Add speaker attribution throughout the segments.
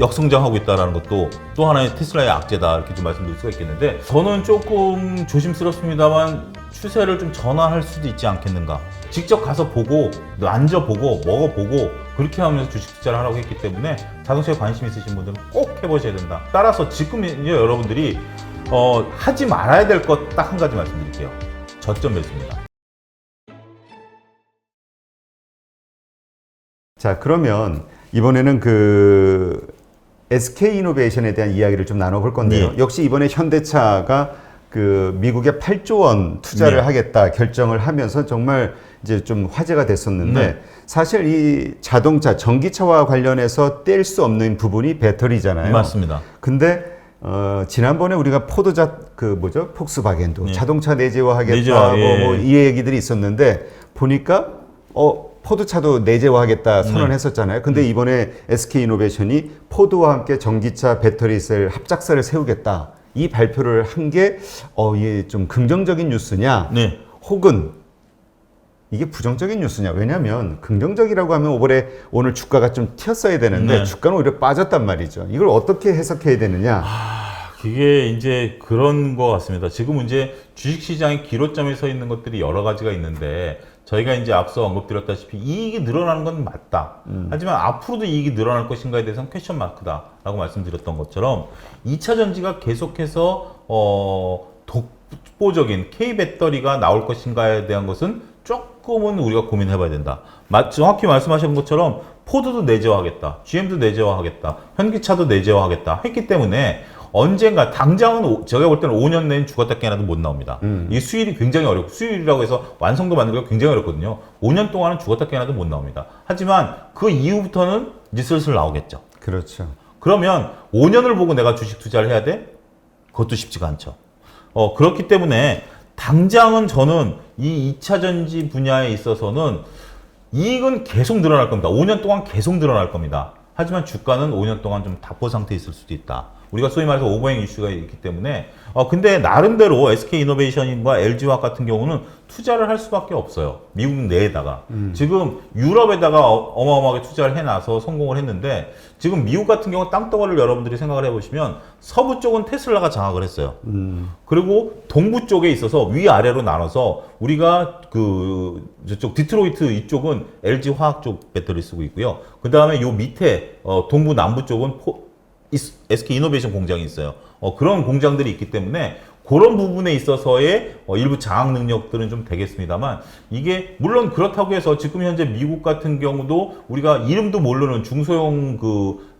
Speaker 1: 역성장하고 있다는 것도 또 하나의 테슬라의 악재다 이렇게 좀 말씀드릴 수가 있겠는데 저는 조금 조심스럽습니다만 추세를 좀 전환할 수도 있지 않겠는가. 직접 가서 보고 만져보고 먹어보고 그렇게 하면서 주식 투자를 하라고 했기 때문에 자동차에 관심 있으신 분들은 꼭 해보셔야 된다. 따라서 지금 이제 여러분들이 하지 말아야 될 것 딱 한 가지 말씀드릴게요. 저점 매수입니다.
Speaker 2: 자, 그러면 이번에는 그 SK이노베이션에 대한 이야기를 좀 나눠볼 건데요.
Speaker 1: 네.
Speaker 2: 역시 이번에 현대차가 그 미국에 8조 원 투자를
Speaker 1: 네.
Speaker 2: 하겠다 결정을 하면서 정말 이제 좀 화제가 됐었는데
Speaker 1: 네.
Speaker 2: 사실 이 자동차, 전기차와 관련해서 뗄 수 없는 부분이 배터리잖아요.
Speaker 1: 맞습니다.
Speaker 2: 근데 지난번에 우리가 폭스바겐도
Speaker 1: 네.
Speaker 2: 자동차 내재화하겠다
Speaker 1: 내재화, 예.
Speaker 2: 뭐 이 얘기들이 있었는데 보니까 포드차도 내재화하겠다 선언했었잖아요. 근데 이번에 SK이노베이션이 포드와 함께 전기차 배터리셀 합작사를 세우겠다. 이 발표를 한 게 이게 좀 긍정적인 뉴스냐?
Speaker 1: 네.
Speaker 2: 혹은 이게 부정적인 뉴스냐? 왜냐하면 긍정적이라고 하면 오늘 주가가 좀 튀었어야 되는데
Speaker 1: 네.
Speaker 2: 주가는 오히려 빠졌단 말이죠. 이걸 어떻게 해석해야 되느냐?
Speaker 1: 그게 이제 그런 것 같습니다. 지금 이제 주식시장의 기로점에 서 있는 것들이 여러 가지가 있는데 저희가 이제 앞서 언급드렸다시피 이익이 늘어나는 건 맞다. 하지만 앞으로도 이익이 늘어날 것인가에 대해서는 퀘션 마크다라고 말씀드렸던 것처럼 2차 전지가 계속해서 독보적인 K배터리가 나올 것인가에 대한 것은 조금은 우리가 고민해 봐야 된다. 정확히 말씀하신 것처럼 포드도 내재화하겠다. GM도 내재화하겠다. 현기차도 내재화하겠다. 했기 때문에 언젠가 당장은 제가 볼 때는 5년 내엔 죽었다 깨나도 못 나옵니다. 이 수율이 굉장히 어렵고 수율이라고 해서 완성도 만들기가 굉장히 어렵거든요. 5년 동안은 죽었다 깨나도 못 나옵니다. 하지만 그 이후부터는 이제 슬슬 나오겠죠.
Speaker 2: 그렇죠.
Speaker 1: 그러면 5년을 보고 내가 주식 투자를 해야 돼? 그것도 쉽지가 않죠. 그렇기 때문에 당장은 저는 이 2차 전지 분야에 있어서는 이익은 계속 늘어날 겁니다. 5년 동안 계속 늘어날 겁니다. 하지만 주가는 5년 동안 좀 답보 상태에 있을 수도 있다. 우리가 소위 말해서 오버행 이슈가 있기 때문에 근데 나름대로 SK이노베이션과 LG화학 같은 경우는 투자를 할 수밖에 없어요. 미국 내에다가. 지금 유럽에다가 어마어마하게 투자를 해놔서 성공을 했는데 지금 미국 같은 경우 땅덩어리를 여러분들이 생각을 해보시면 서부 쪽은 테슬라가 장악을 했어요. 그리고 동부 쪽에 있어서 위아래로 나눠서 우리가 저쪽 디트로이트 이쪽은 LG화학 쪽 배터리 쓰고 있고요. 그 다음에 요 밑에 동부 남부 쪽은 SK이노베이션 공장이 있어요. 그런 공장들이 있기 때문에 그런 부분에 있어서의 일부 장악 능력들은 좀 되겠습니다만 이게 물론 그렇다고 해서 지금 현재 미국 같은 경우도 우리가 이름도 모르는 중소형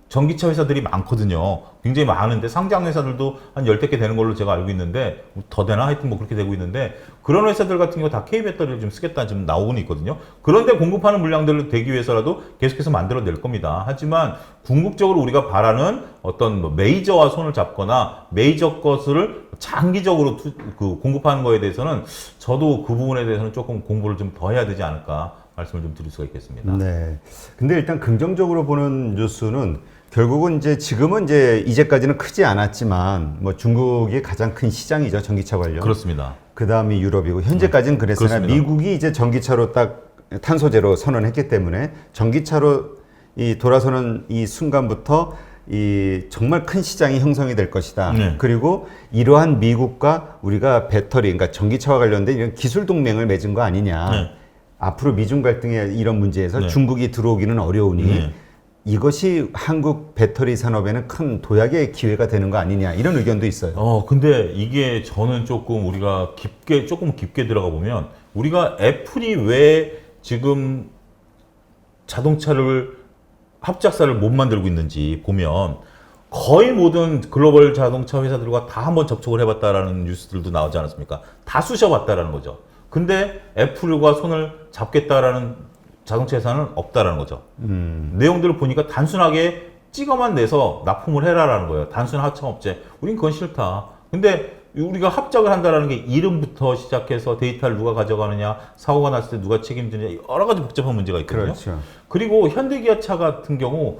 Speaker 1: 전기차 회사들이 많거든요. 굉장히 많은데 상장 회사들도 한 10개 되는 걸로 제가 알고 있는데 더 되나? 하여튼 뭐 그렇게 되고 있는데 그런 회사들 같은 경우 다 K배터리를 좀 쓰겠다 지금 나오고는 있거든요. 그런데 공급하는 물량들을 되기 위해서라도 계속해서 만들어낼 겁니다. 하지만 궁극적으로 우리가 바라는 어떤 메이저와 손을 잡거나 메이저 것을 장기적으로 공급하는 거에 대해서는 저도 그 부분에 대해서는 조금 공부를 좀 더 해야 되지 않을까 말씀을 좀 드릴 수가 있겠습니다.
Speaker 2: 네. 근데 일단 긍정적으로 보는 뉴스는 결국은 지금은 이제까지는 크지 않았지만 뭐 중국이 가장 큰 시장이죠. 전기차 관련.
Speaker 1: 그렇습니다.
Speaker 2: 그 다음이 유럽이고 현재까지는 그랬으나
Speaker 1: 그렇습니다.
Speaker 2: 미국이 이제 전기차로 딱 탄소제로 선언했기 때문에 전기차로 돌아서는 이 순간부터 정말 큰 시장이 형성이 될 것이다.
Speaker 1: 네.
Speaker 2: 그리고 이러한 미국과 우리가 배터리, 그러니까 전기차와 관련된 이런 기술 동맹을 맺은 거 아니냐.
Speaker 1: 네.
Speaker 2: 앞으로 미중 갈등의 이런 문제에서
Speaker 1: 네.
Speaker 2: 중국이 들어오기는 어려우니
Speaker 1: 네.
Speaker 2: 이것이 한국 배터리 산업에는 큰 도약의 기회가 되는 거 아니냐 이런 의견도 있어요.
Speaker 1: 근데 이게 저는 조금 우리가 조금 깊게 들어가 보면 우리가 애플이 왜 지금 자동차를 합작사를 못 만들고 있는지 보면 거의 모든 글로벌 자동차 회사들과 다 한번 접촉을 해봤다라는 뉴스들도 나오지 않았습니까? 다 쑤셔봤다라는 거죠. 근데 애플과 손을 잡겠다라는 자동차 회사는 없다라는 거죠. 내용들을 보니까 단순하게 찍어만 내서 납품을 해라라는 거예요. 단순 하청업체. 우린 그건 싫다. 근데 우리가 합작을 한다라는 게 이름부터 시작해서 데이터를 누가 가져가느냐, 사고가 났을 때 누가 책임지느냐, 여러 가지 복잡한 문제가 있거든요.
Speaker 2: 그렇죠.
Speaker 1: 그리고 현대기아차 같은 경우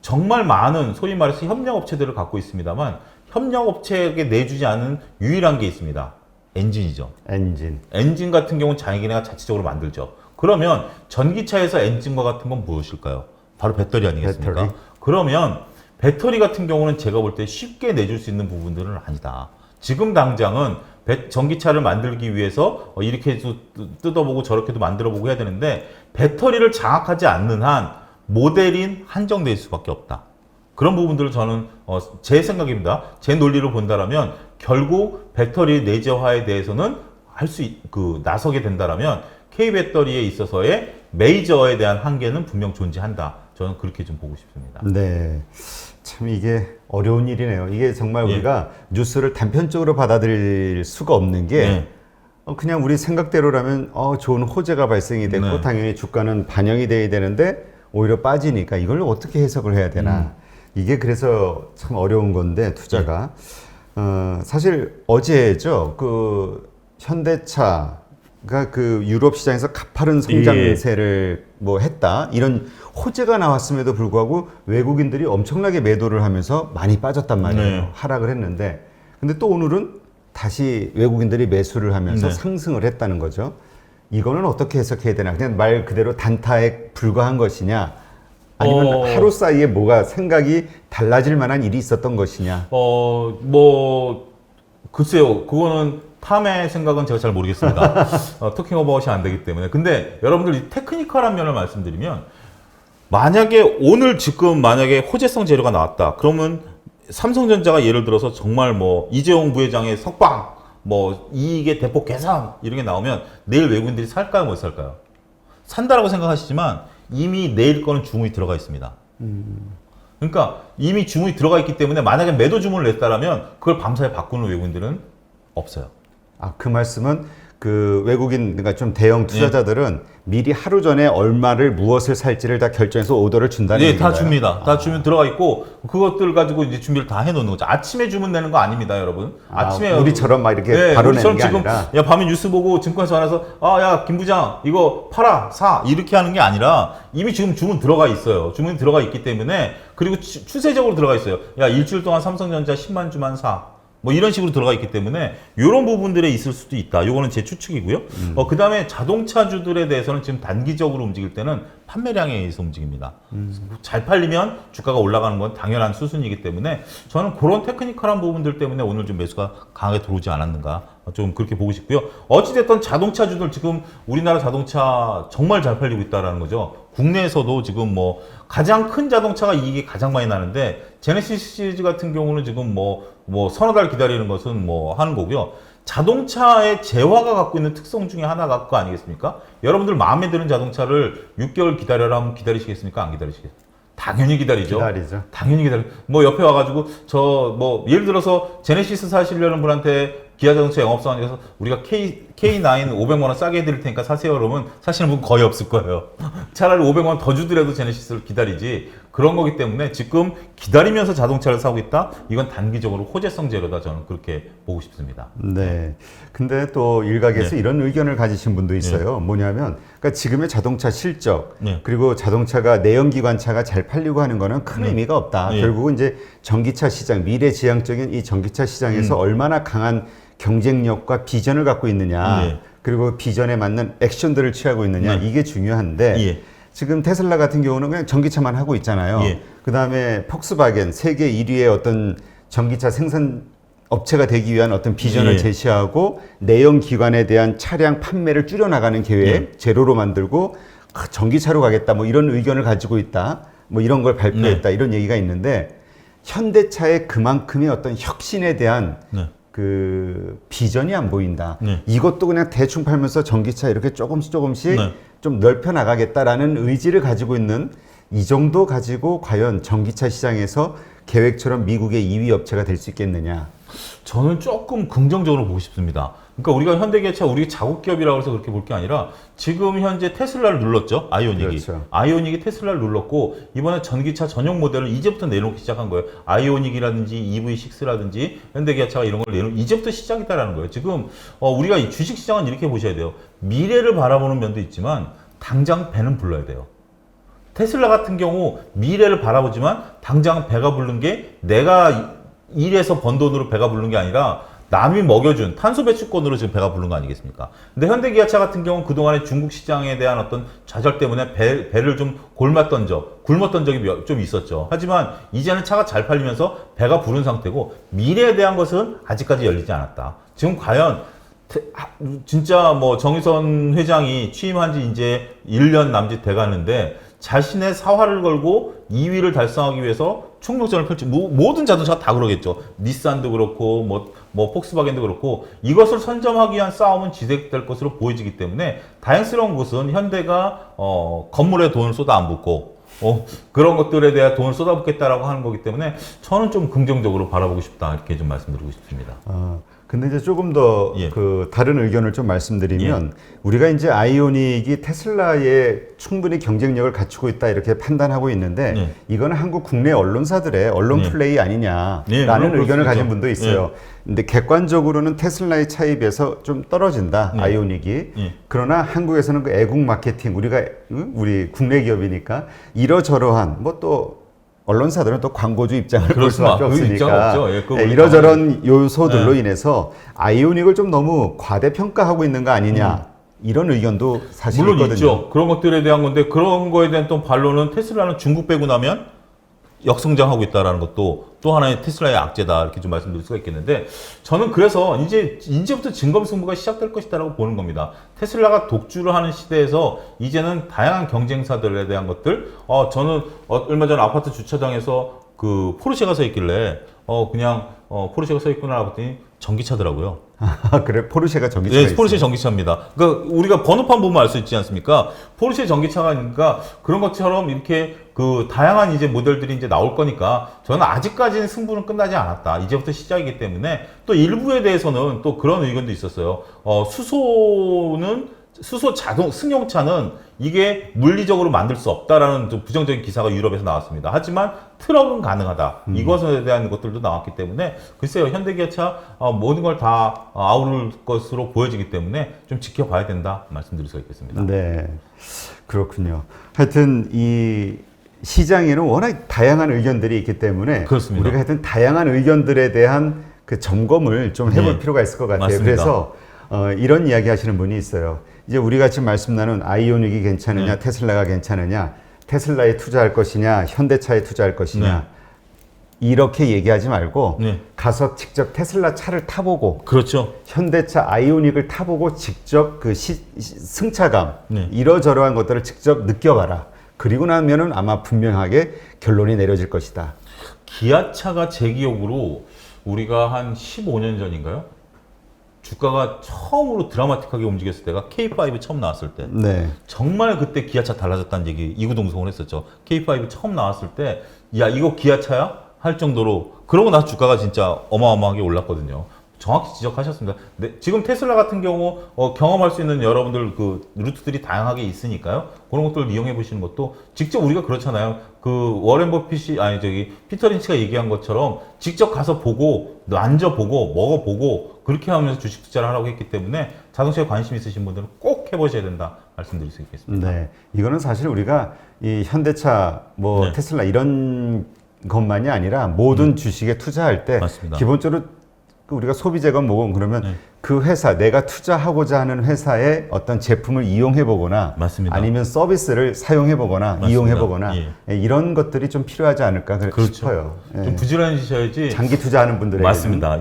Speaker 1: 정말 많은 소위 말해서 협력업체들을 갖고 있습니다만 협력업체에게 내주지 않은 유일한 게 있습니다. 엔진이죠. 엔진 같은 경우는 자기네가 자체적으로 만들죠. 그러면 전기차에서 엔진과 같은 건 무엇일까요? 바로 배터리 아니겠습니까?
Speaker 2: 배터리.
Speaker 1: 그러면 배터리 같은 경우는 제가 볼 때 쉽게 내줄 수 있는 부분들은 아니다. 지금 당장은 전기차를 만들기 위해서 이렇게 해서 뜯어보고 저렇게도 만들어보고 해야 되는데 배터리를 장악하지 않는 한 모델인 한정될 수밖에 없다. 그런 부분들을 저는 제 생각입니다. 제 논리로 본다라면 결국 배터리 내재화에 대해서는 나서게 된다라면 K 배터리에 있어서의 메이저에 대한 한계는 분명 존재한다. 저는 그렇게 좀 보고 싶습니다.
Speaker 2: 네. 참 이게 어려운 일이네요. 이게 정말
Speaker 1: 예.
Speaker 2: 우리가 뉴스를 단편적으로 받아들일 수가 없는 게
Speaker 1: 네.
Speaker 2: 그냥 우리 생각대로라면 좋은 호재가 발생이 됐고
Speaker 1: 네.
Speaker 2: 당연히 주가는 반영이 돼야 되는데 오히려 빠지니까 이걸 어떻게 해석을 해야 되나. 이게 그래서 참 어려운 건데 투자가 사실 어제죠. 그 현대차가 그 유럽 시장에서 가파른 성장세를 뭐 했다 이런 호재가 나왔음에도 불구하고 외국인들이 엄청나게 매도를 하면서 많이 빠졌단 말이에요.
Speaker 1: 네.
Speaker 2: 하락을 했는데 근데 또 오늘은 다시 외국인들이 매수를 하면서
Speaker 1: 네.
Speaker 2: 상승을 했다는 거죠. 이거는 어떻게 해석해야 되나? 그냥 말 그대로 단타에 불과한 것이냐? 아니면 하루 사이에 뭐가 생각이 달라질 만한 일이 있었던 것이냐?
Speaker 1: 글쎄요. 그거는 탐의 생각은 제가 잘 모르겠습니다. 토킹 어바웃이 안 되기 때문에. 근데 여러분들 이 테크니컬한 면을 말씀드리면 만약에 오늘 지금 만약에 호재성 재료가 나왔다. 그러면 삼성전자가 예를 들어서 정말 뭐 이재용 부회장의 석방, 뭐 이익의 대폭 개선 이런 게 나오면 내일 외국인들이 살까요, 못 살까요? 산다라고 생각하시지만 이미 내일 거는 주문이 들어가 있습니다. 그러니까 이미 주문이 들어가 있기 때문에 만약에 매도 주문을 냈다라면 그걸 밤사이 바꾸는 외국인들은 없어요.
Speaker 2: 그 말씀은 그 외국인, 그러니까 좀 대형 투자자들은 미리 하루 전에 얼마를 무엇을 살지를 다 결정해서 오더를 준다는
Speaker 1: 네,
Speaker 2: 얘기인가요?
Speaker 1: 다 줍니다. 다 주문 들어가 있고 그것들 가지고 이제 준비를 다 해놓는 거죠. 아침에 주문 내는 거 아닙니다, 여러분. 아침에
Speaker 2: 우리처럼 막 이렇게 바로 내는
Speaker 1: 우리처럼
Speaker 2: 게
Speaker 1: 지금
Speaker 2: 아니라
Speaker 1: 야 밤에 뉴스 보고 증권사 전화해서 야 김 부장 이거 팔아 사 이렇게 하는 게 아니라 이미 지금 주문 들어가 있어요. 주문이 들어가 있기 때문에 그리고 추세적으로 들어가 있어요. 야 일주일 동안 삼성전자 10만 주만 사. 뭐 이런 식으로 들어가 있기 때문에 이런 부분들에 있을 수도 있다. 요거는 제 추측이고요. 그다음에 자동차주들에 대해서는 지금 단기적으로 움직일 때는 판매량에 의해서 움직입니다. 잘 팔리면 주가가 올라가는 건 당연한 수순이기 때문에 저는 그런 테크니컬한 부분들 때문에 오늘 좀 매수가 강하게 들어오지 않았는가 좀 그렇게 보고 싶고요. 어찌됐든 자동차주들 지금 우리나라 자동차 정말 잘 팔리고 있다라는 거죠. 국내에서도 지금 뭐 가장 큰 자동차가 이익이 가장 많이 나는데 제네시스 시리즈 같은 경우는 지금 뭐 서너 달 기다리는 것은 뭐 하는 거고요. 자동차의 재화가 갖고 있는 특성 중에 하나가 그거 아니겠습니까? 여러분들 마음에 드는 자동차를 6개월 기다려라 하면 기다리시겠습니까? 안 기다리시겠어요? 당연히 기다리죠.
Speaker 2: 기다리죠.
Speaker 1: 당연히 기다려. 뭐 옆에 와가지고 예를 들어서 제네시스 사시려는 분한테 기아 자동차 영업사원에서 우리가 K9 500만 원 싸게 해드릴 테니까 사세요. 그러면 사시는 분 거의 없을 거예요. 차라리 500만 원 더 주더라도 제네시스를 기다리지. 그런 거기 때문에 지금 기다리면서 자동차를 사고 있다? 이건 단기적으로 호재성 재료다. 저는 그렇게 보고 싶습니다.
Speaker 2: 네. 근데 또 일각에서
Speaker 1: 네.
Speaker 2: 이런 의견을 가지신 분도 있어요. 뭐냐면, 그러니까 지금의 자동차 실적,
Speaker 1: 네.
Speaker 2: 그리고 자동차가 내연기관차가 잘 팔리고 하는 거는 큰 의미가 없다.
Speaker 1: 네.
Speaker 2: 결국은 이제 전기차 시장, 미래지향적인 이 전기차 시장에서 얼마나 강한 경쟁력과 비전을 갖고 있느냐,
Speaker 1: 네.
Speaker 2: 그리고 비전에 맞는 액션들을 취하고 있느냐,
Speaker 1: 네.
Speaker 2: 이게 중요한데,
Speaker 1: 예.
Speaker 2: 지금 테슬라 같은 경우는 그냥 전기차만 하고 있잖아요.
Speaker 1: 예.
Speaker 2: 그 다음에 폭스바겐 세계 1위의 어떤 전기차 생산 업체가 되기 위한 어떤 비전을
Speaker 1: 예.
Speaker 2: 제시하고 내연 기관에 대한 차량 판매를 줄여나가는 계획 제로로 만들고 전기차로 가겠다 뭐 이런 의견을 가지고 있다. 뭐 이런 걸 발표했다. 이런 얘기가 있는데 현대차의 그만큼의 어떤 혁신에 대한
Speaker 1: 네.
Speaker 2: 그 비전이 안 보인다.
Speaker 1: 네.
Speaker 2: 이것도 그냥 대충 팔면서 전기차 이렇게 조금씩
Speaker 1: 네.
Speaker 2: 좀 넓혀 나가겠다라는 의지를 가지고 있는 이 정도 가지고 과연 전기차 시장에서 계획처럼 미국의 2위 업체가 될 수 있겠느냐?
Speaker 1: 저는 조금 긍정적으로 보고 싶습니다. 그러니까 우리가 현대기아차 우리 자국 기업이라고 해서 그렇게 볼 게 아니라 지금 현재 테슬라를 눌렀죠. 아이오닉이.
Speaker 2: 그렇죠.
Speaker 1: 아이오닉이 테슬라를 눌렀고 이번에 전기차 전용 모델을 이제부터 내놓기 시작한 거예요. 아이오닉이라든지 EV6라든지 현대기아차가 이런 걸 내놓은 이제부터 시작이다라는 거예요. 지금 우리가 이 주식 시장은 이렇게 보셔야 돼요. 미래를 바라보는 면도 있지만 당장 배는 불러야 돼요. 테슬라 같은 경우 미래를 바라보지만 당장 배가 부른 게 내가 일해서 번 돈으로 배가 부른 게 아니라 남이 먹여준 탄소 배출권으로 지금 배가 부른 거 아니겠습니까? 근데 현대기아차 같은 경우는 그동안에 중국 시장에 대한 어떤 좌절 때문에 배를 좀 굶었던 적이 좀 있었죠. 하지만 이제는 차가 잘 팔리면서 배가 부른 상태고 미래에 대한 것은 아직까지 열리지 않았다. 지금 과연 진짜 뭐 정의선 회장이 취임한 지 이제 1년 남짓 돼 가는데 자신의 사활을 걸고 2위를 달성하기 위해서 총력전을 모든 자동차가 다 그러겠죠. 닛산도 그렇고 뭐 폭스바겐도 그렇고 이것을 선점하기 위한 싸움은 지속될 것으로 보여지기 때문에 다행스러운 것은 현대가 건물에 돈을 쏟아 안 붓고 그런 것들에 대해 돈을 쏟아붓겠다라고 하는 거기 때문에 저는 좀 긍정적으로 바라보고 싶다 이렇게 좀 말씀드리고 싶습니다.
Speaker 2: 근데 이제 조금 더
Speaker 1: 예.
Speaker 2: 다른 의견을 좀 말씀드리면 우리가 이제 아이오닉이 테슬라에 충분히 경쟁력을 갖추고 있다 이렇게 판단하고 있는데 이거는 한국 국내 언론사들의 언론 플레이 아니냐라는 의견을 가진 분도 있어요. 근데 객관적으로는 테슬라의 차에 비해서 좀 떨어진다 아이오닉이. 그러나 한국에서는 그 애국 마케팅 우리 국내 기업이니까 이러저러한 또 언론사들은 또 광고주 입장을 볼 수밖에 없으니까 이러저런 요소들로 인해서 아이오닉을 좀 너무 과대평가하고 있는 거 아니냐 이런 의견도 사실
Speaker 1: 물론
Speaker 2: 있거든요.
Speaker 1: 있죠. 그런 것들에 대한 건데 그런 거에 대한 또 반론은 테슬라는 중국 빼고 나면 역성장하고 있다라는 것도 또 하나의 테슬라의 악재다 이렇게 좀 말씀드릴 수가 있겠는데 저는 그래서 이제부터 진검승부가 시작될 것이다라고 보는 겁니다. 테슬라가 독주를 하는 시대에서 이제는 다양한 경쟁사들에 대한 것들 저는 얼마 전 아파트 주차장에서 그 포르쉐가 서 있길래 그냥 포르쉐가 서 있구나 봤더니 전기차더라고요.
Speaker 2: 그래 포르쉐가 전기차가
Speaker 1: 네, 포르쉐 전기차입니다. 그러니까 우리가 번호판 보면 알 수 있지 않습니까? 포르쉐 전기차가 그런 것처럼 이렇게 그 다양한 이제 모델들이 이제 나올 거니까 저는 아직까지는 승부는 끝나지 않았다. 이제부터 시작이기 때문에 또 일부에 대해서는 또 그런 의견도 있었어요. 수소 자동 승용차는 이게 물리적으로 만들 수 없다라는 좀 부정적인 기사가 유럽에서 나왔습니다. 하지만 트럭은 가능하다. 이것에 대한 것들도 나왔기 때문에 글쎄요 현대기아차 모든 걸 다 아우를 것으로 보여지기 때문에 좀 지켜봐야 된다 말씀드릴 수가 있겠습니다.
Speaker 2: 네, 그렇군요. 하여튼 이 시장에는 워낙 다양한 의견들이 있기 때문에
Speaker 1: 그렇습니다.
Speaker 2: 우리가 하여튼 다양한 의견들에 대한 그 점검을 좀 해볼 필요가 있을 것 같아요.
Speaker 1: 맞습니다.
Speaker 2: 그래서 이런 이야기 하시는 분이 있어요. 이제 우리가 지금 말씀 나눈 아이오닉이 괜찮으냐, 테슬라가 괜찮으냐, 테슬라에 투자할 것이냐, 현대차에 투자할 것이냐 이렇게 얘기하지 말고 가서 직접 테슬라 차를 타보고
Speaker 1: 그렇죠.
Speaker 2: 현대차 아이오닉을 타보고 직접 그 승차감 이러저러한 것들을 직접 느껴봐라. 그리고 나면은 아마 분명하게 결론이 내려질 것이다.
Speaker 1: 기아차가 제 기억으로 우리가 한 15년 전인가요? 주가가 처음으로 드라마틱하게 움직였을 때가 K5 처음 나왔을 때 정말 그때 기아차 달라졌다는 얘기 이구동성을 했었죠. K5 처음 나왔을 때 야 이거 기아차야? 할 정도로 그러고 나서 주가가 진짜 어마어마하게 올랐거든요. 정확히 지적하셨습니다. 네, 지금 테슬라 같은 경우 경험할 수 있는 여러분들 그 루트들이 다양하게 있으니까요. 그런 것들을 이용해 보시는 것도 직접 우리가 그렇잖아요. 그 워렌 버핏이 피터 린치가 얘기한 것처럼 직접 가서 보고 만져보고 먹어보고 그렇게 하면서 주식 투자를 하라고 했기 때문에 자동차에 관심 있으신 분들은 꼭 해보셔야 된다 말씀드릴 수 있겠습니다.
Speaker 2: 네, 이거는 사실 우리가 이 현대차 테슬라 이런 것만이 아니라 모든 주식에 투자할 때
Speaker 1: 맞습니다.
Speaker 2: 기본적으로 우리가 소비재건 뭐건 그러면 그 회사 내가 투자하고자 하는 회사의 어떤 제품을 이용해 보거나 아니면 서비스를 사용해 보거나 이용해 보거나 이런 것들이 좀 필요하지 않을까 싶어요.
Speaker 1: 좀 부지런해지셔야지.
Speaker 2: 장기 투자하는 분들에게
Speaker 1: 맞습니다.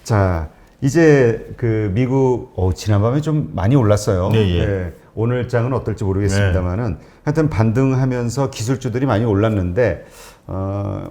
Speaker 2: 자 이제 그 미국 지난밤에 좀 많이 올랐어요. 오늘 장은 어떨지 모르겠습니다만은 하여튼 반등하면서 기술주들이 많이 올랐는데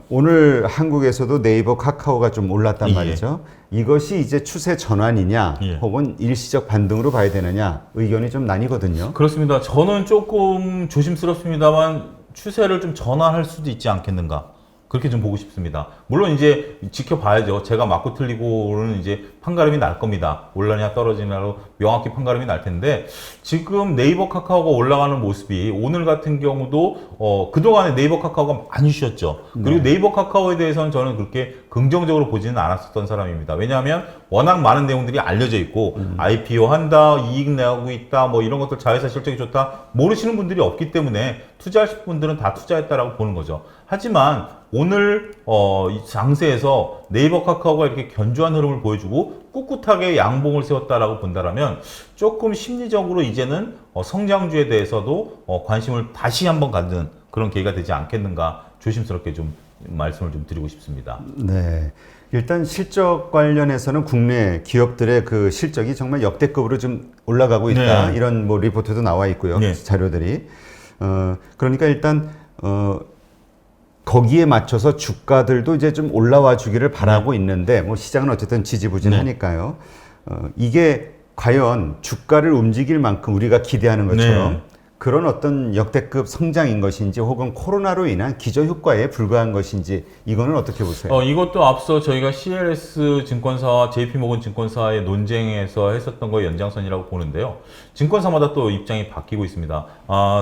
Speaker 2: 오늘 한국에서도 네이버 카카오가 좀 올랐단 말이죠. 이것이 이제 추세 전환이냐 혹은 일시적 반등으로 봐야 되느냐 의견이 좀 나뉘거든요.
Speaker 1: 그렇습니다. 저는 조금 조심스럽습니다만 추세를 좀 전환할 수도 있지 않겠는가 그렇게 좀 보고 싶습니다. 물론 이제 지켜봐야죠. 제가 맞고 틀리고는 이제 판가름이 날 겁니다. 올라냐 떨어지냐로 명확히 판가름이 날 텐데 지금 네이버 카카오가 올라가는 모습이 오늘 같은 경우도 그동안에 네이버 카카오가 많이 쉬었죠. 그리고 네이버 카카오에 대해서는 저는 그렇게 긍정적으로 보지는 않았었던 사람입니다. 왜냐하면 워낙 많은 내용들이 알려져 있고 IPO 한다, 이익 내고 있다, 뭐 이런 것들 자회사 실적이 좋다 모르시는 분들이 없기 때문에 투자하실 분들은 다 투자했다라고 보는 거죠. 하지만 오늘 이 장세에서 네이버 카카오가 이렇게 견조한 흐름을 보여주고 꿋꿋하게 양봉을 세웠다라고 본다라면 조금 심리적으로 이제는 성장주에 대해서도 관심을 다시 한번 갖는 그런 계기가 되지 않겠는가 조심스럽게 좀 말씀을 좀 드리고 싶습니다.
Speaker 2: 네. 일단 실적 관련해서는 국내 기업들의 그 실적이 정말 역대급으로 좀 올라가고 있다.
Speaker 1: 네.
Speaker 2: 이런 뭐 리포트도 나와 있고요.
Speaker 1: 네.
Speaker 2: 자료들이. 그러니까 일단 거기에 맞춰서 주가들도 이제 좀 올라와 주기를 바라고 있는데 뭐 시장은 어쨌든 지지부진하니까요. 이게 과연 주가를 움직일 만큼 우리가 기대하는 것처럼
Speaker 1: 네.
Speaker 2: 그런 어떤 역대급 성장인 것인지 혹은 코로나로 인한 기저효과에 불과한 것인지 이거는 어떻게 보세요?
Speaker 1: 이것도 앞서 저희가 CLS 증권사와 JP모건 증권사의 논쟁에서 했었던 거의 연장선이라고 보는데요. 증권사마다 또 입장이 바뀌고 있습니다.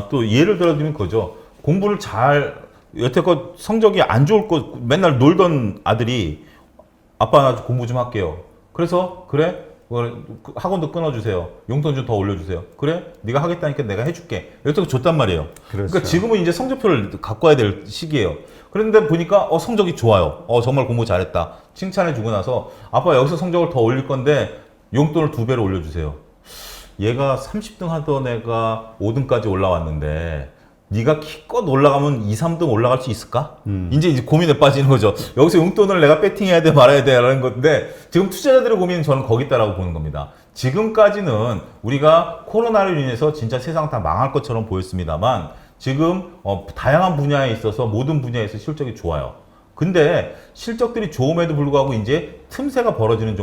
Speaker 1: 또 예를 들어드리면 그거죠. 공부를 여태껏 성적이 안 좋을 거 맨날 놀던 아들이 아빠 나 공부 좀 할게요. 그래서 그래? 학원도 끊어주세요. 용돈 좀 더 올려주세요. 그래? 네가 하겠다니까 내가 해줄게. 이렇게 줬단 말이에요.
Speaker 2: 그렇죠.
Speaker 1: 그러니까 지금은 이제 성적표를 갖고 와야 될 시기예요. 그런데 보니까 성적이 좋아요. 정말 공부 잘했다. 칭찬해주고 나서 아빠 여기서 성적을 더 올릴 건데 용돈을 2배로 올려주세요. 얘가 30등 하던 애가 5등까지 올라왔는데 네가 기껏 올라가면 2, 3등 올라갈 수 있을까? 이제 고민에 빠지는 거죠. 여기서 용돈을 내가 배팅해야 돼 말아야 돼 라는 건데 지금 투자자들의 고민은 저는 거기 있다라고 보는 겁니다. 지금까지는 우리가 코로나로 인해서 진짜 세상 다 망할 것처럼 보였습니다만 지금 다양한 분야에 있어서 모든 분야에서 실적이 좋아요. 근데 실적들이 좋음에도 불구하고 이제 틈새가 벌어지는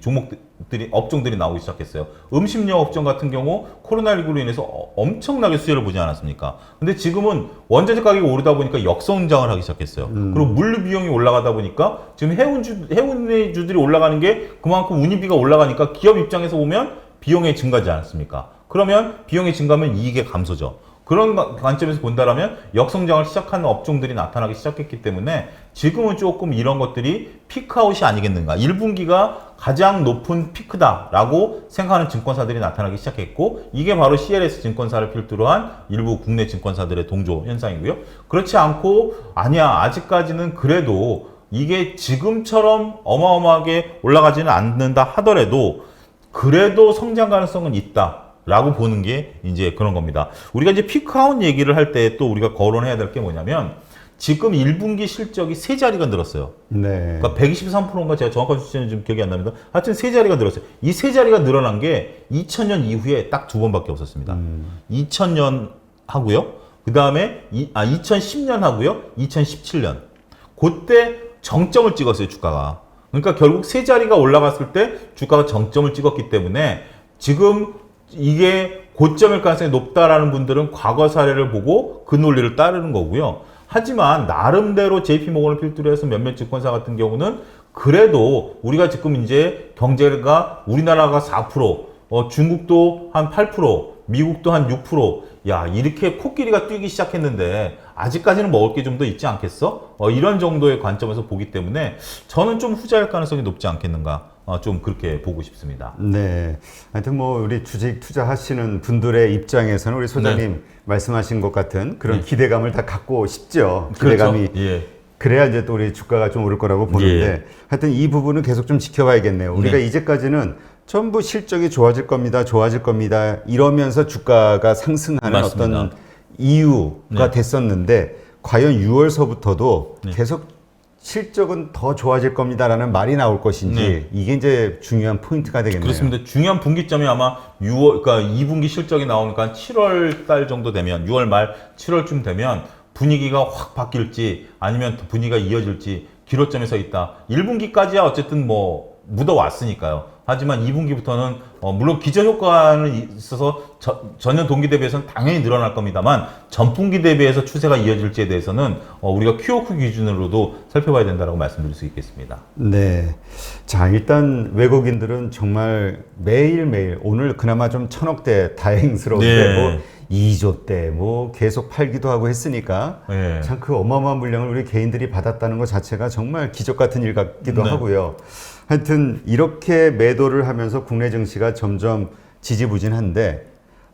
Speaker 1: 종목들이 업종들이 나오기 시작했어요. 음식료 업종 같은 경우 코로나19로 인해서 엄청나게 수혜를 보지 않았습니까? 근데 지금은 원자재 가격이 오르다 보니까 역성장을 하기 시작했어요. 그리고 물류 비용이 올라가다 보니까 지금 해운주들이 올라가는 게 그만큼 운임비가 올라가니까 기업 입장에서 보면 비용이 증가하지 않았습니까? 그러면 비용이 증가하면 이익의 감소죠. 그런 관점에서 본다라면 역성장을 시작하는 업종들이 나타나기 시작했기 때문에 지금은 조금 이런 것들이 피크아웃이 아니겠는가. 1분기가 가장 높은 피크다라고 생각하는 증권사들이 나타나기 시작했고 이게 바로 CLS 증권사를 필두로 한 일부 국내 증권사들의 동조 현상이고요. 그렇지 않고 아니야 아직까지는 그래도 이게 지금처럼 어마어마하게 올라가지는 않는다 하더라도 그래도 성장 가능성은 있다. 라고 보는 게 이제 그런 겁니다. 우리가 이제 피크아웃 얘기를 할 때 또 우리가 거론해야 될 게 뭐냐면 지금 1분기 실적이 3자리가 늘었어요.
Speaker 2: 네.
Speaker 1: 그러니까 123%인가 제가 정확한 숫자는 좀 기억이 안 납니다. 하여튼 3자리가 늘었어요. 이 3자리가 늘어난 게 2000년 이후에 딱 2번밖에 없었습니다. 2000년 하고요. 그 다음에 2010년 하고요. 2017년. 그때 정점을 찍었어요, 주가가. 그러니까 결국 3자리가 올라갔을 때 주가가 정점을 찍었기 때문에 지금 이게 고점일 가능성이 높다라는 분들은 과거 사례를 보고 그 논리를 따르는 거고요. 하지만 나름대로 JP모건을 필두로 해서 몇몇 증권사 같은 경우는 그래도 우리가 지금 이제 경제가 우리나라가 4%, 중국도 한 8%, 미국도 한 6%, 야 이렇게 코끼리가 뛰기 시작했는데 아직까지는 먹을 게 좀 더 있지 않겠어? 이런 정도의 관점에서 보기 때문에 저는 좀 후자일 가능성이 높지 않겠는가. 좀 그렇게 보고 싶습니다.
Speaker 2: 네. 하여튼 뭐 우리 주식 투자하시는 분들의 입장에서는 우리 소장님 말씀하신 것 같은 그런 기대감을 다 갖고 싶죠. 기대감이.
Speaker 1: 그렇죠. 예.
Speaker 2: 그래야 이제 또 우리 주가가 좀 오를 거라고 보는데 하여튼 이 부분은 계속 좀 지켜봐야겠네요. 우리가 이제까지는 전부 실적이 좋아질 겁니다. 이러면서 주가가 상승하는
Speaker 1: 맞습니다.
Speaker 2: 어떤 이유가 됐었는데 과연 6월서부터도 계속 실적은 더 좋아질 겁니다라는 말이 나올 것인지 이게 이제 중요한 포인트가 되겠네요.
Speaker 1: 그렇습니다. 중요한 분기점이 아마 6월, 그러니까 2분기 실적이 나오니까 7월 달 정도 되면 6월 말 7월쯤 되면 분위기가 확 바뀔지 아니면 분위기가 이어질지 기로점에 서 있다. 1분기까지야 어쨌든 뭐 묻어왔으니까요. 하지만 2분기부터는 물론 기저효과는 있어서 전년 동기 대비해서는 당연히 늘어날 겁니다만 전분기 대비해서 추세가 이어질지에 대해서는 우리가 QOQ 기준으로도 살펴봐야 된다고 말씀드릴 수 있겠습니다.
Speaker 2: 네. 자, 일단 외국인들은 정말 매일매일 오늘 그나마 좀 1000억대 다행스러운데 뭐 2조대 뭐 계속 팔기도 하고 했으니까 참 그 어마어마한 물량을 우리 개인들이 받았다는 것 자체가 정말 기적 같은 일 같기도 하고요. 하여튼 이렇게 매도를 하면서 국내 증시가 점점 지지부진한데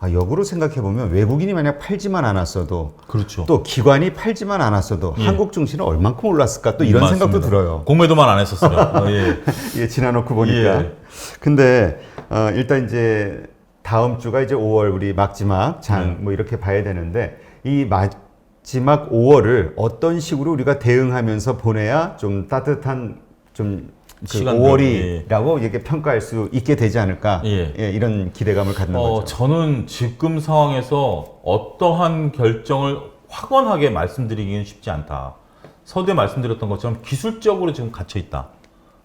Speaker 2: 역으로 생각해 보면 외국인이 만약 팔지만 않았어도
Speaker 1: 그렇죠.
Speaker 2: 또 기관이 팔지만 않았어도
Speaker 1: 예.
Speaker 2: 한국 증시는 얼만큼 올랐을까 또 이런
Speaker 1: 맞습니다.
Speaker 2: 생각도 들어요.
Speaker 1: 공매도만 안 했었으면. 예.
Speaker 2: 예, 지나놓고 보니까.
Speaker 1: 예.
Speaker 2: 근데 일단 이제 다음 주가 이제 5월 우리 막지막 장
Speaker 1: 네.
Speaker 2: 뭐 이렇게 봐야 되는데 이 마지막 5월을 어떤 식으로 우리가 대응하면서 보내야 좀 따뜻한 좀 그
Speaker 1: 시간들,
Speaker 2: 5월이라고 이렇게 평가할 수 있게 되지 않을까
Speaker 1: 예.
Speaker 2: 이런 기대감을 갖는 거죠.
Speaker 1: 저는 지금 상황에서 어떠한 결정을 확언하게 말씀드리기는 쉽지 않다. 서두에 말씀드렸던 것처럼 기술적으로 지금 갇혀 있다.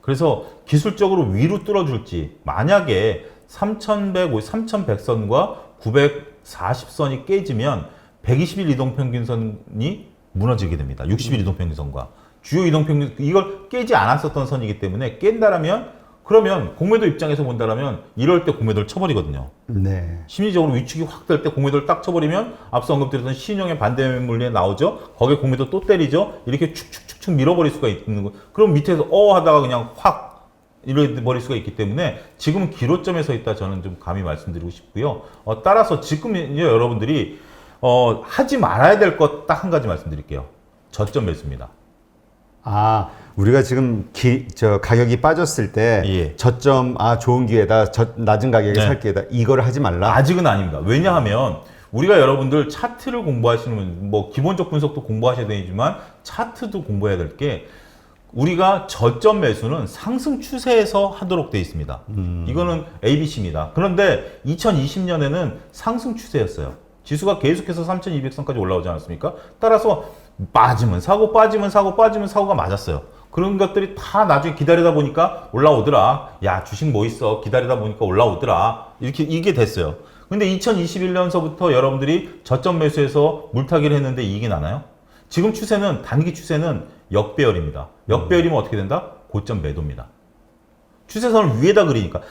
Speaker 1: 그래서 기술적으로 위로 뚫어줄지 만약에 3100선과 940선이 깨지면 120일 이동평균선이 무너지게 됩니다. 60일 이동평균선과 주요 이동평균 이걸 깨지 않았었던 선이기 때문에 깬다라면 그러면 공매도 입장에서 본다라면 이럴 때 공매도를 쳐버리거든요.
Speaker 2: 네.
Speaker 1: 심리적으로 위축이 확 될 때 공매도를 딱 쳐버리면 앞서 언급드렸던 신용의 반대 물리에 나오죠. 거기에 공매도 또 때리죠. 이렇게 축축축축 밀어버릴 수가 있는 거. 그럼 밑에서 하다가 그냥 확 잃어버릴 수가 있기 때문에 지금은 기로점에 서 있다 저는 좀 감히 말씀드리고 싶고요. 따라서 지금 이제 여러분들이 하지 말아야 될 것 딱 한 가지 말씀드릴게요. 저점 매수입니다.
Speaker 2: 우리가 지금 가격이 빠졌을 때
Speaker 1: 예.
Speaker 2: 저점 좋은 기회다, 낮은 가격에
Speaker 1: 네.
Speaker 2: 살 기회다 이거를 하지 말라.
Speaker 1: 아직은 아닙니다. 왜냐하면 우리가 여러분들 차트를 공부하시는 뭐 기본적 분석도 공부하셔야 되지만 차트도 공부해야 될 게 우리가 저점 매수는 상승 추세에서 하도록 되어 있습니다. 이거는 ABC입니다. 그런데 2020년에는 상승 추세였어요. 지수가 계속해서 3200선까지 올라오지 않았습니까? 따라서 빠지면 사고 빠지면 사고 빠지면 사고가 맞았어요. 그런 것들이 다 나중에 기다리다 보니까 올라오더라. 야, 주식 뭐 있어? 기다리다 보니까 올라오더라. 이게 됐어요. 근데 2021년서부터 여러분들이 저점 매수해서 물타기를 했는데 이익이 나나요? 지금 추세는 단기 추세는 역배열입니다. 역배열이면 어떻게 된다? 고점 매도입니다. 추세선을 위에다 그리니까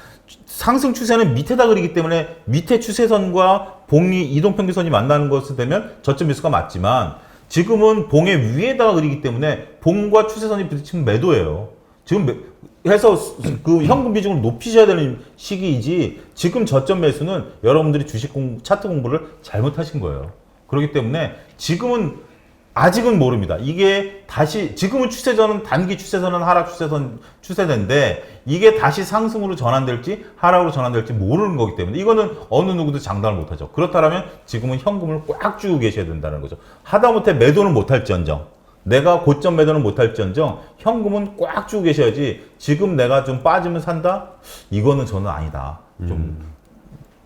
Speaker 1: 상승 추세는 밑에다 그리기 때문에 밑에 추세선과 봉이 이동평균선이 만나는 것을 되면 저점 매수가 맞지만 지금은 봉의 위에다가 그리기 때문에 봉과 추세선이 부딪히면 매도예요. 지금 해서 그 현금 비중을 높이셔야 되는 시기이지 지금 저점 매수는 여러분들이 차트 공부를 잘못하신 거예요. 그렇기 때문에 지금은 아직은 모릅니다. 이게 다시 지금은 추세선은 단기 추세선은 하락 추세인데 이게 다시 상승으로 전환될지 하락으로 전환될지 모르는 거기 때문에 이거는 어느 누구도 장담을 못하죠. 그렇다면 지금은 현금을 꽉 쥐고 계셔야 된다는 거죠. 하다못해 매도는 못할지언정 내가 고점 매도는 못할지언정 현금은 꽉 쥐고 계셔야지 지금 내가 좀 빠지면 산다? 이거는 저는 아니다. 좀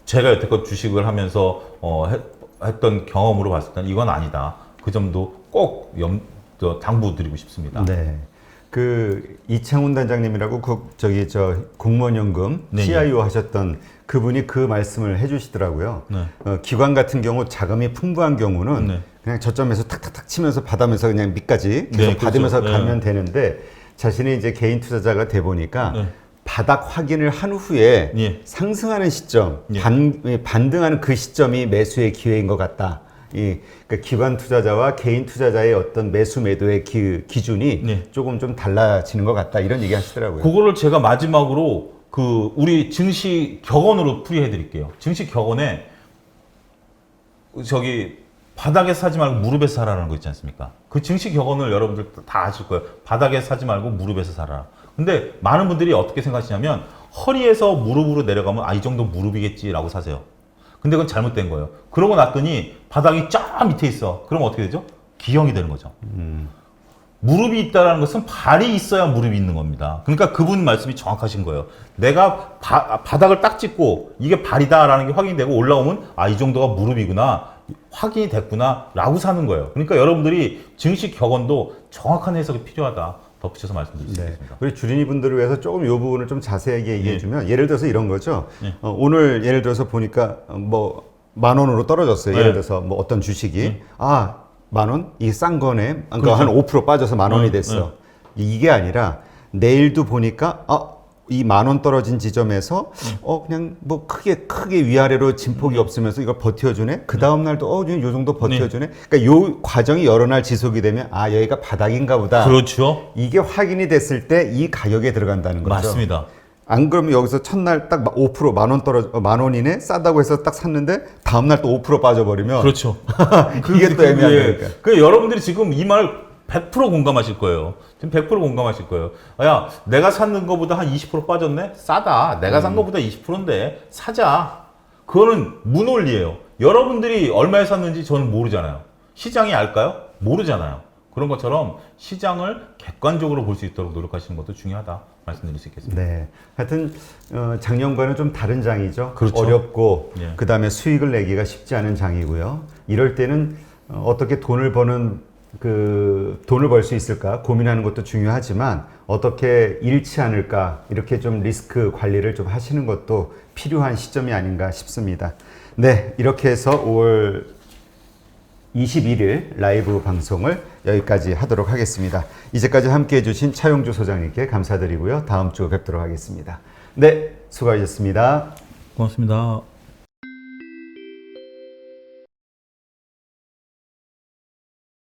Speaker 1: 제가 여태껏 주식을 하면서 했던 경험으로 봤을 때는 이건 아니다. 그 점도 꼭 당부드리고 싶습니다.
Speaker 2: 네. 그 이창훈 단장님이라고 국무원연금
Speaker 1: 네,
Speaker 2: CIO 하셨던 그분이 그 말씀을 해주시더라고요.
Speaker 1: 네.
Speaker 2: 기관 같은 경우 자금이 풍부한 경우는
Speaker 1: 네.
Speaker 2: 그냥 저점에서 탁탁탁 치면서 받으면서 그냥 밑까지 계속
Speaker 1: 네,
Speaker 2: 받으면서
Speaker 1: 그렇죠.
Speaker 2: 가면 되는데 자신이 이제 개인 투자자가 돼 보니까
Speaker 1: 네.
Speaker 2: 바닥 확인을 한 후에
Speaker 1: 예.
Speaker 2: 상승하는 시점,
Speaker 1: 예.
Speaker 2: 반등하는 그 시점이 매수의 기회인 것 같다. 그러니까 기관 투자자와 개인 투자자의 어떤 매수 매도의 기준이
Speaker 1: 네.
Speaker 2: 조금 좀 달라지는 것 같다 이런 얘기 하시더라고요.
Speaker 1: 그거를 제가 마지막으로 우리 증시 격언으로 풀이해 드릴게요. 증시 격언에 바닥에서 사지 말고 무릎에서 사라는 거 있지 않습니까? 그 증시 격언을 여러분들 다 아실 거예요. 바닥에서 사지 말고 무릎에서 사라. 근데 많은 분들이 어떻게 생각하시냐면 허리에서 무릎으로 내려가면 이 정도 무릎이겠지라고 사세요. 근데 그건 잘못된 거예요. 그러고 났더니 바닥이 쫙 밑에 있어. 그럼 어떻게 되죠? 기형이 되는 거죠. 무릎이 있다는 것은 발이 있어야 무릎이 있는 겁니다. 그러니까 그분 말씀이 정확하신 거예요. 내가 바닥을 딱 짚고 이게 발이다라는 게 확인되고 올라오면 이 정도가 무릎이구나. 확인이 됐구나. 라고 사는 거예요. 그러니까 여러분들이 증시 격언도 정확한 해석이 필요하다. 덧붙여서 말씀드리겠습니다.
Speaker 2: 네. 우리 주린이 분들을 위해서 조금 이 부분을 좀 자세하게 얘기해 주면 예를 들어서 이런 거죠.
Speaker 1: 예.
Speaker 2: 오늘 예를 들어서 보니까 뭐 10,000원으로 떨어졌어요.
Speaker 1: 네.
Speaker 2: 예를 들어서 뭐 어떤 주식이 10,000원? 이 싼 거네. 그러니까
Speaker 1: 그렇죠.
Speaker 2: 한 5% 빠져서 10,000원이 됐어. 이게 아니라 내일도 보니까 이 10,000원 떨어진 지점에서 그냥 뭐 크게 위아래로 진폭이 없으면서 이걸 버텨주네. 그 다음 날도 요 정도 버텨주네. 그러니까 요 과정이 여러 날 지속이 되면 여기가 바닥인가 보다.
Speaker 1: 그렇죠.
Speaker 2: 이게 확인이 됐을 때 이 가격에 들어간다는 거죠.
Speaker 1: 맞습니다.
Speaker 2: 안 그러면 여기서 첫날 딱 5% 만 원 만 원이네 싸다고 해서 딱 샀는데 다음날 또 5% 빠져버리면
Speaker 1: 그렇죠.
Speaker 2: 이게 또 애매한 거니까.
Speaker 1: 그 여러분들이 지금 이 말 100% 공감하실 거예요. 지금 100% 공감하실 거예요. 야, 내가 샀는 거보다 한 20% 빠졌네? 싸다. 내가 산 거보다 20%인데 사자. 그거는 무논리예요. 여러분들이 얼마에 샀는지 저는 모르잖아요. 시장이 알까요? 모르잖아요. 그런 것처럼 시장을 객관적으로 볼 수 있도록 노력하시는 것도 중요하다 말씀드릴 수 있겠습니다.
Speaker 2: 네. 하여튼 작년과는 좀 다른 장이죠.
Speaker 1: 그렇죠.
Speaker 2: 어렵고
Speaker 1: 예.
Speaker 2: 그다음에 수익을 내기가 쉽지 않은 장이고요. 이럴 때는 어떻게 돈을 벌 수 있을까 고민하는 것도 중요하지만 어떻게 잃지 않을까 이렇게 좀 리스크 관리를 좀 하시는 것도 필요한 시점이 아닌가 싶습니다. 네, 이렇게 해서 5월 21일 라이브 방송을 여기까지 하도록 하겠습니다. 이제까지 함께 해주신 차용주 소장님께 감사드리고요. 다음 주 뵙도록 하겠습니다. 네, 수고하셨습니다.
Speaker 1: 고맙습니다.